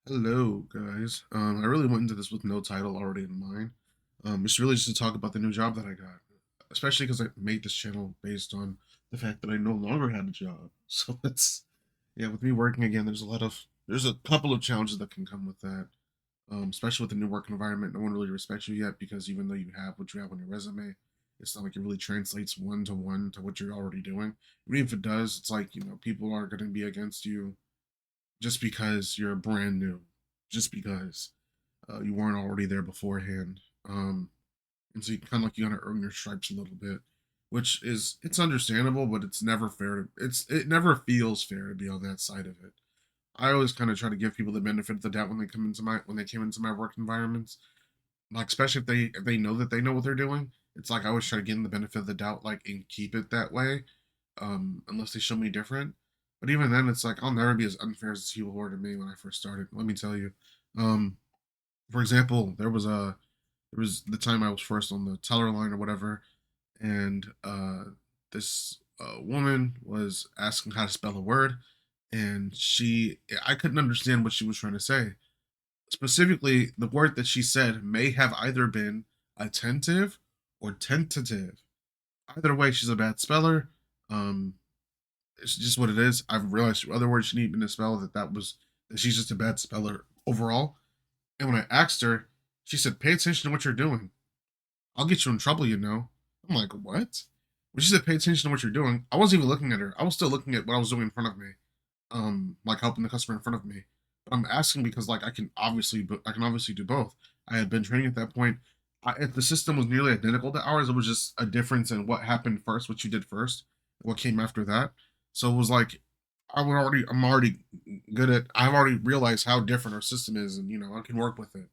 Hello, guys. I really went into this with no title already in mind. It's really just to talk about the new job that I got, especially because I made this channel based on the fact that I no longer had a job. So yeah, with me working again, there's a couple of challenges that can come with that. Especially with the new work environment, no one really respects you yet because even though you have what you have on your resume, it's not like it really translates one to what you're already doing. Even if it does, it's like people are going to be against you just because you're brand new, just because you weren't already there beforehand. And so you kind of like you gotta earn your stripes a little bit, which is it's understandable, but it's never fair. It never feels fair to be on that side of it. I always kind of try to give people the benefit of the doubt when they came into my work environments, like especially if they know that they know what they're doing. It's like I always try to give them the benefit of the doubt, like and keep it that way, unless they show me different. But even then, it's like I'll never be as unfair as people were to me when I first started. Let me tell you. Um, for example, there was the time I was first on the teller line or whatever, and this woman was asking how to spell a word, and I couldn't understand what she was trying to say. Specifically, the word that she said may have either been attentive or tentative. Either way, she's a bad speller. Um, it's just what it is. I've realized through other words she needed me to spell that she's just a bad speller overall. And when I asked her, she said, "Pay attention to what you're doing. I'll get you in trouble, you know." I'm like, "What?" When she said, "Pay attention to what you're doing," I wasn't even looking at her. I was still looking at what I was doing in front of me, like helping the customer in front of me. But I'm asking because like I can obviously do both. I had been training at that point. If the system was nearly identical to ours, it was just a difference in what happened first, what you did first, what came after that. So it was like I'm already good at. I've already realized how different our system is, and I can work with it.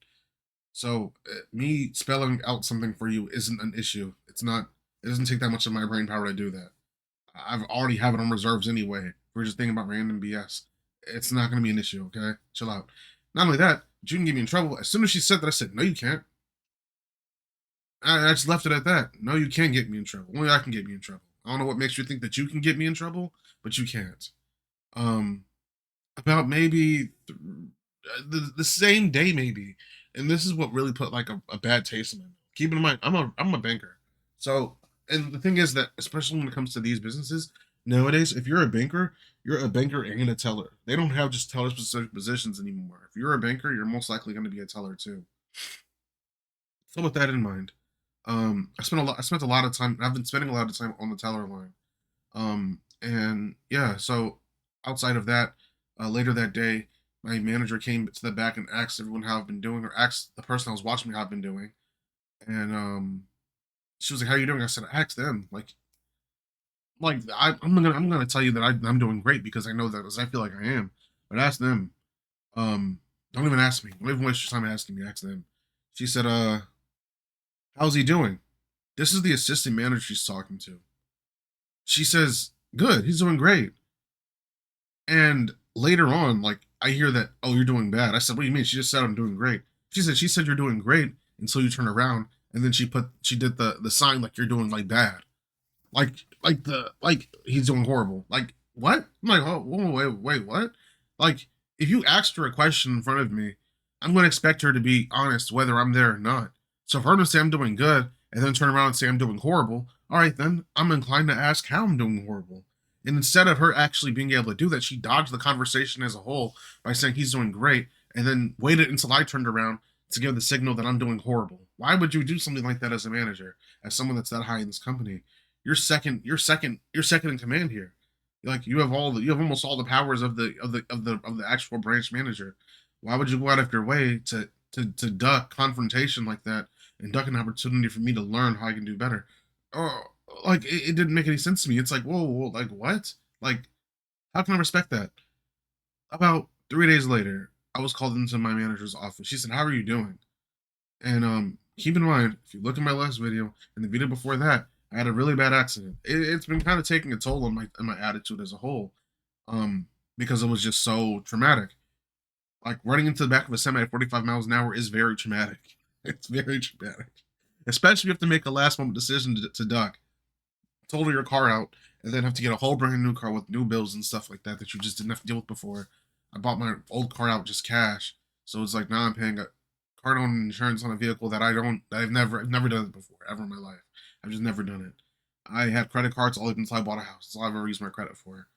So me spelling out something for you isn't an issue. It's not. It doesn't take that much of my brain power to do that. I've already have it on reserves anyway. If we're just thinking about random BS. It's not going to be an issue. Okay, chill out. Not only that, but you can get me in trouble. As soon as she said that, I said, "No, you can't." I just left it at that. No, you can't get me in trouble. Only I can get me in trouble. I don't know what makes you think that you can get me in trouble, but you can't. Um, about maybe the same day, maybe, and this is what really put like a bad taste in my mouth. Keep in mind, I'm a banker, so and the thing is that especially when it comes to these businesses nowadays, if you're a banker and a teller. They don't have just teller specific positions anymore. If you're a banker, you're most likely going to be a teller too. So with that in mind, I spent a lot of time. I've been spending a lot of time on the teller line. And yeah, so outside of that, later that day, my manager came to the back and asked everyone how I've been doing, or asked the person I was watching me how I've been doing. And she was like, "How are you doing?" I said, "I asked them." I'm gonna tell you that I'm doing great because I know that as I feel like I am. But ask them. Don't even ask me. Don't even waste your time asking me. Ask them. She said, "How's he doing?" This is the assistant manager she's talking to. She says, "Good. He's doing great." And later on, like I hear that, "Oh, you're doing bad." I said, "What do you mean?" She just said, "I'm doing great." She said you're doing great until you turn around, and then she did the sign like you're doing like bad, like he's doing horrible. Like what? I'm like, oh, whoa, wait, what? Like if you asked her a question in front of me, I'm going to expect her to be honest whether I'm there or not. So for her to say I'm doing good and then turn around and say I'm doing horrible, all right, then I'm inclined to ask how I'm doing horrible. And instead of her actually being able to do that, she dodged the conversation as a whole by saying he's doing great and then waited until I turned around to give the signal that I'm doing horrible. Why would you do something like that as a manager, as someone that's that high in this company? You're second in command here. Like you have almost all the powers of the actual branch manager. Why would you go out of your way to duck confrontation like that and duck an opportunity for me to learn how I can do better? Oh, like it didn't make any sense to me. It's like whoa, like what? Like how can I respect that? About 3 days later, I was called into my manager's office. She said, "How are you doing?" And keep in mind, if you look at my last video and the video before that, I had a really bad accident. It's been kind of taking a toll on my attitude as a whole, because it was just so traumatic. Like running into the back of a semi at 45 miles an hour is very traumatic. It's very traumatic, especially if you have to make a last moment decision to duck, total your car out, and then have to get a whole brand new car with new bills and stuff like that that you just didn't have to deal with before. I bought my old car out just cash, So it's like now I'm paying a car owned insurance on a vehicle that I've never done it before ever in my life. I've just never done it. I had credit cards all until I bought a house. That's all I've ever used my credit for.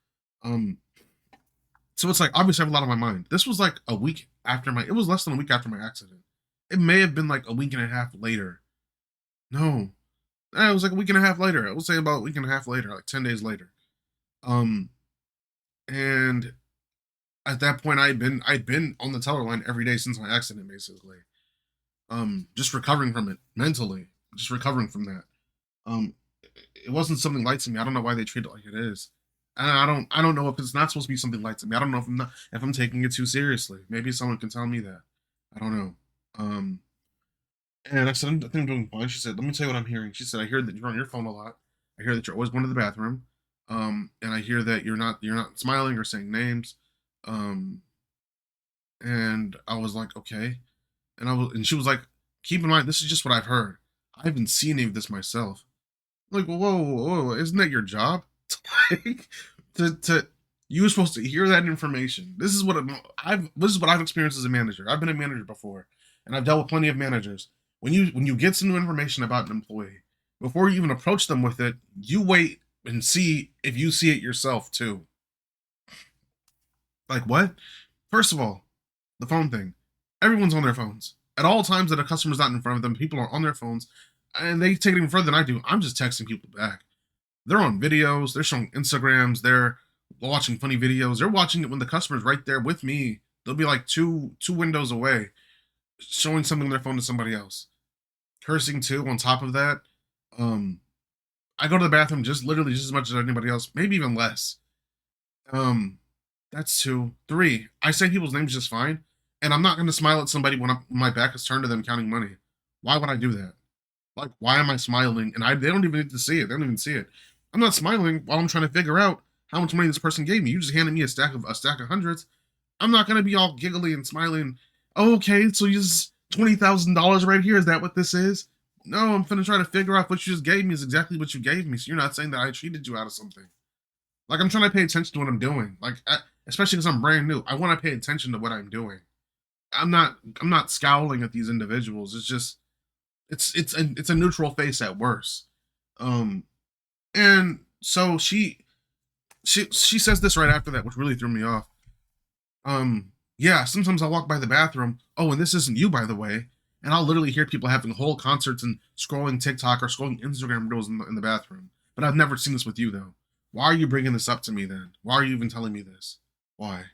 Um, so it's like obviously I have a lot on my mind. This was like a week after my. It was less than a week after my accident. It may have been like a week and a half later. No, it was like a week and a half later. I would say about a week and a half later, like 10 days later. Um, and at that point, I'd been on the teller line every day since my accident, basically. Just recovering from it mentally, just recovering from that. Um, it wasn't something light to me. I don't know why they treat it like it is. And I don't know if it's not supposed to be something light to me. I don't know if I'm taking it too seriously. Maybe someone can tell me that. I don't know. Um, and I said, I think I'm doing fine. She said, let me tell you what I'm hearing. She said, I hear that you're on your phone a lot. I hear that you're always going to the bathroom. And I hear that you're not smiling or saying names. Um, and I was like, okay. And she was like, keep in mind, this is just what I've heard. I haven't seen any of this myself. I'm like, whoa, isn't that your job? like, to you were supposed to hear that information. This is what I've experienced as a manager. I've been a manager before, and I've dealt with plenty of managers. When you get some new information about an employee, before you even approach them with it, you wait and see if you see it yourself too. Like what? First of all, the phone thing. Everyone's on their phones. At all times that a customer's not in front of them, people are on their phones, and they take it even further than I do. I'm just texting people back. They're on videos, they're showing Instagrams, they're watching funny videos, they're watching it when the customer's right there with me. They'll be like two windows away, showing something on their phone to somebody else. Cursing too, on top of that. Um, I go to the bathroom just literally just as much as anybody else, maybe even less. Um, that's two. Three, I say people's names just fine, and I'm not going to smile at somebody when my back is turned to them counting money. Why would I do that? Like, why am I smiling? And they don't even need to see it. They don't even see it. I'm not smiling while I'm trying to figure out how much money this person gave me. You just handed me a stack of hundreds. I'm not gonna be all giggly and smiling. Oh, okay, so you just $20,000 right here. Is that what this is? No, I'm gonna try to figure out what you just gave me is exactly what you gave me. So you're not saying that I treated you out of something. Like I'm trying to pay attention to what I'm doing. Especially because I'm brand new, I want to pay attention to what I'm doing. I'm not scowling at these individuals. It's just it's a neutral face at worst. Um, and so she says this right after that, which really threw me off. Yeah, sometimes I'll walk by the bathroom. Oh, and this isn't you, by the way. And I'll literally hear people having whole concerts and scrolling TikTok or scrolling Instagram reels in the bathroom. But I've never seen this with you, though. Why are you bringing this up to me then? Why are you even telling me this? Why?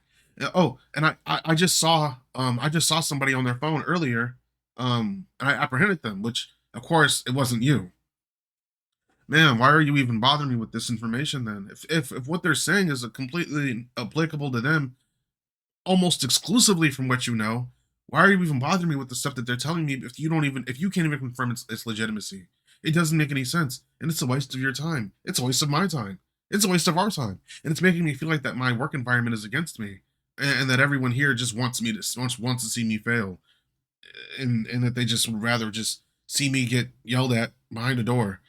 Oh, and I just saw somebody on their phone earlier, and I apprehended them, which of course it wasn't you. Man, why are you even bothering me with this information then? If what they're saying is completely applicable to them, almost exclusively from what you know, why are you even bothering me with the stuff that they're telling me if you can't even confirm its legitimacy? It doesn't make any sense. And it's a waste of your time. It's a waste of my time. It's a waste of our time. And it's making me feel like that my work environment is against me. And that everyone here just wants to see me fail. And that they just would rather just see me get yelled at behind a door.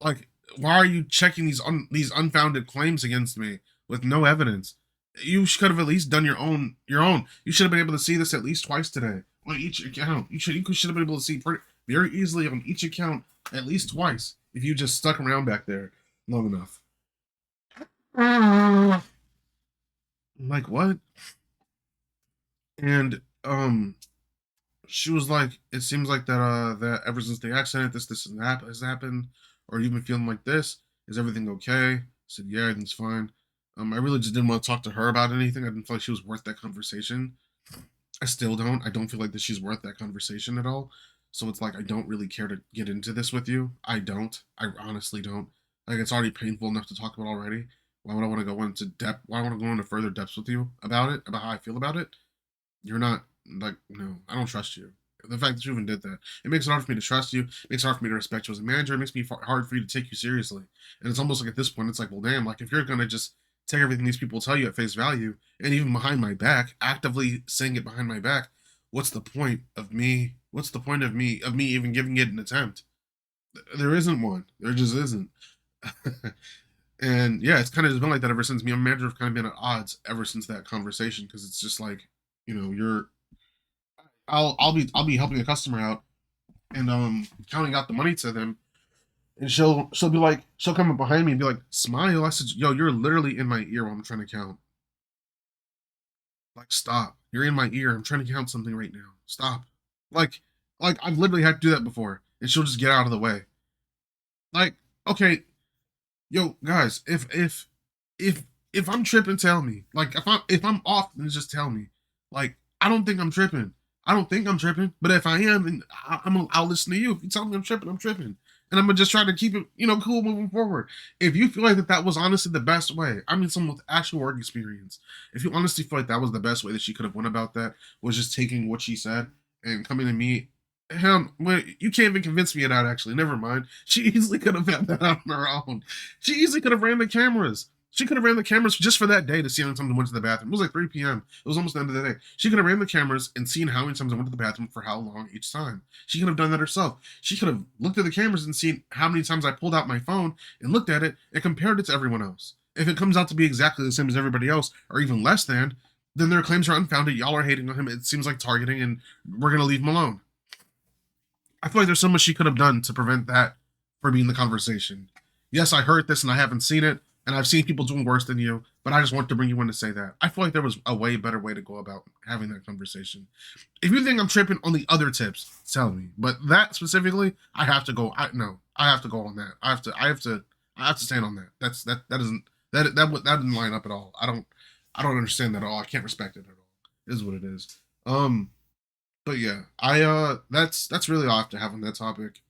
Like, why are you checking these unfounded claims against me with no evidence? You could have at least done your own. You should have been able to see this at least twice today on each account. You should have been able to see very easily on each account at least twice if you just stuck around back there long enough. I'm like, what? And she was like, it seems like that ever since the accident, has happened, or you've been feeling like this. Is everything okay? I said, yeah, everything's fine. I really just didn't want to talk to her about anything. I didn't feel like she was worth that conversation. I still don't. I don't feel like that she's worth that conversation at all. So it's like I don't really care to get into this with you. I don't. I honestly don't. Like it's already painful enough to talk about already. Why would I want to go into depth? Why would I want to go into further depths with you about it? About how I feel about it? You're not like no. I don't trust you. The fact that you even did that, it makes it hard for me to trust you. It makes it hard for me to respect you as a manager. It makes me hard for you to take you seriously. And it's almost like at this point, it's like, well, damn. Like if you're gonna just take everything these people tell you at face value, and even behind my back, actively saying it behind my back, what's the point of me? What's the point of me even giving it an attempt? There isn't one. There just isn't. And yeah, it's kind of just been like that ever since. Me and my manager have kind of been at odds ever since that conversation because it's just like, you know, you're I'll be helping a customer out and counting out the money to them, and she'll be like, she'll come up behind me and be like, smile. I said, yo, you're literally in my ear while I'm trying to count. Like, stop. You're in my ear. I'm trying to count something right now. Stop. Like, like I've literally had to do that before, and she'll just get out of the way. Like, okay, yo, guys, if if I'm tripping, tell me. Like, if I'm off, then just tell me. Like, I don't think I'm tripping. I don't think I'm tripping, but if I am, then I'll listen to you. If you tell me I'm tripping, I'm tripping, and I'm gonna just try to keep it, cool moving forward. If you feel like that was honestly the best way, I mean, someone with actual work experience, if you honestly feel like that was the best way that she could have went about that, was just taking what she said and coming to me. Hell, wait, you can't even convince me of that. Actually, never mind. She easily could have had that on her own. She easily could have ran the cameras. She could have ran the cameras just for that day to see how many times I went to the bathroom. It was like 3 p.m. It was almost the end of the day. She could have ran the cameras and seen how many times I went to the bathroom for how long each time. She could have done that herself. She could have looked at the cameras and seen how many times I pulled out my phone and looked at it and compared it to everyone else. If it comes out to be exactly the same as everybody else, or even less than, then their claims are unfounded. Y'all are hating on him. It seems like targeting, and we're gonna leave him alone. I feel like there's so much she could have done to prevent that from being the conversation. Yes, I heard this and I haven't seen it, and I've seen people doing worse than you, but I just want to bring you in to say that. I feel like there was a way better way to go about having that conversation. If you think I'm tripping on the other tips, tell me. But that specifically, I have to go. I no, I have to go on that. I have to stand on that. That isn't that didn't line up at all. I don't understand that at all. I can't respect it at all. It is what it is. Um, but yeah, that's really all I have to have on that topic.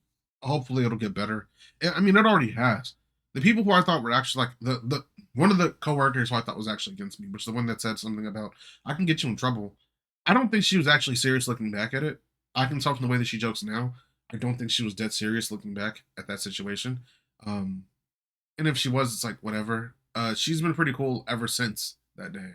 Hopefully it'll get better. I mean, it already has. The people who I thought were actually like the one of the coworkers who I thought was actually against me, which is the one that said something about I can get you in trouble. I don't think she was actually serious looking back at it. I can tell from the way that she jokes now. I don't think she was dead serious looking back at that situation. Um, and if she was, it's like whatever. She's been pretty cool ever since that day.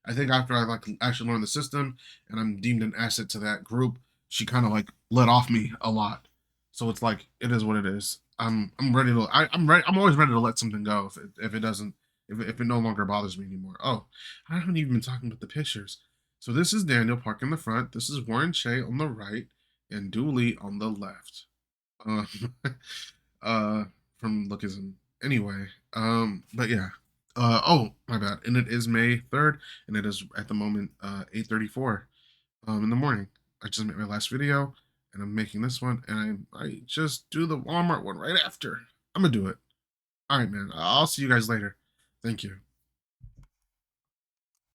I think after I like actually learned the system and I'm deemed an asset to that group, she kind of like let off me a lot. So it's like it is what it is. I'm ready to I'm ready. I'm always ready to let something go if it doesn't if it no longer bothers me anymore. Oh, I haven't even been talking about the pictures. So this is Daniel Park in the front. This is Warren Shea on the right, and Dooley on the left. Uh, uh, from Lookism. Anyway, but yeah. Oh, my bad. And it is May 3rd, and it is at the moment 8:34 in the morning. I just made my last video, and I'm making this one, and I just do the Walmart one right after. I'm gonna do it. All right, man. I'll see you guys later. Thank you.